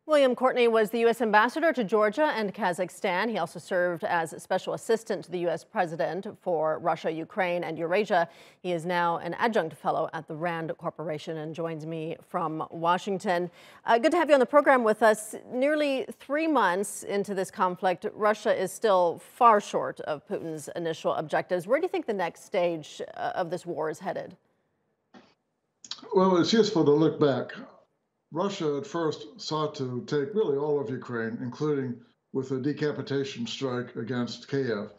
William Courtney was the U.S. ambassador to Georgia and Kazakhstan. He also served as special assistant to the U.S. president for Russia, Ukraine, and Eurasia. He is now an adjunct fellow at the RAND Corporation and joins me from Washington. Good to have you on the program with us. Nearly 3 months into this conflict, Russia is still far short of Putin's initial objectives. Where do you think the next stage of this war is headed? Well, it's useful to look back. Russia at first sought to take really all of Ukraine, including with a decapitation strike against Kiev.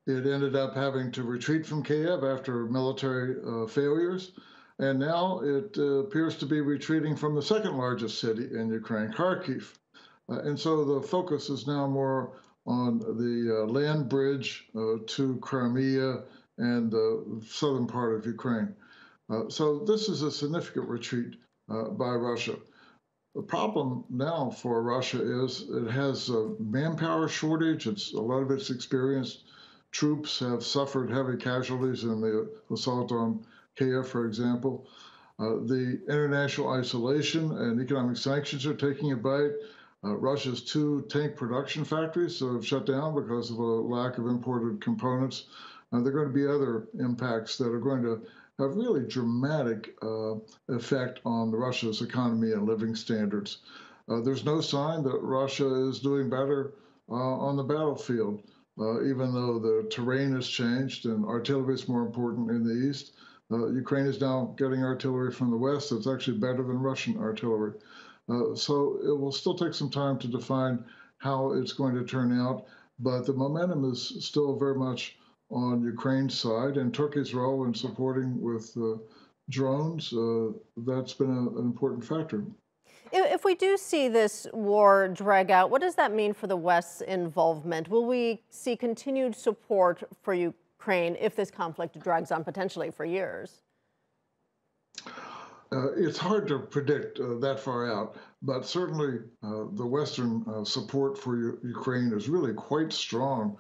It ended up having to retreat from Kiev after military failures, and now it appears to be retreating from the second largest city in Ukraine, Kharkiv. And so the focus is now more on the land bridge to Crimea and the southern part of Ukraine. So this is a significant retreat by Russia. The problem now for Russia is it has a manpower shortage. A lot of its experienced troops have suffered heavy casualties in the assault on Kiev, for example. The international isolation and economic sanctions are taking a bite. Russia's 2 tank production factories have shut down because of a lack of imported components. There are going to be other impacts that are going to have really dramatic effect on Russia's economy and living standards. There's no sign that Russia is doing better on the battlefield, even though the terrain has changed and artillery is more important in the east. Ukraine is now getting artillery from the west that's actually better than Russian artillery. So it will still take some time to define how it's going to turn out, but the momentum is still very much on Ukraine's side, and Turkey's role in supporting with drones, that's been an important factor. If we do see this war drag out, what does that mean for the West's involvement? Will we see continued support for Ukraine if this conflict drags on potentially for years? It's hard to predict that far out, but certainly the Western support for Ukraine is really quite strong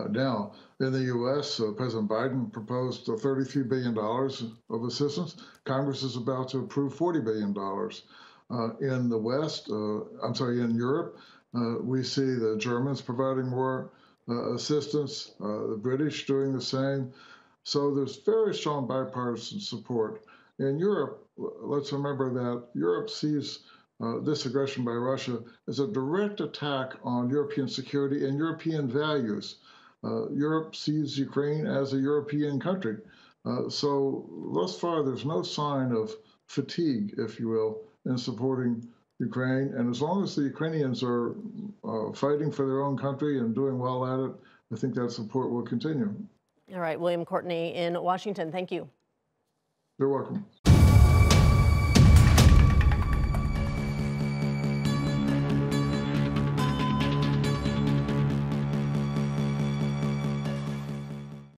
now. In the U.S., President Biden proposed $33 billion of assistance. Congress is about to approve $40 billion. In the West, in Europe, we see the Germans providing more assistance, the British doing the same. So there's very strong bipartisan support. In Europe, let's remember that Europe sees this aggression by Russia as a direct attack on European security and European values. Europe sees Ukraine as a European country. So thus far, there's no sign of fatigue, if you will, in supporting Ukraine. And as long as the Ukrainians are fighting for their own country and doing well at it, I think that support will continue. All right, William Courtney in Washington, thank you. You're welcome.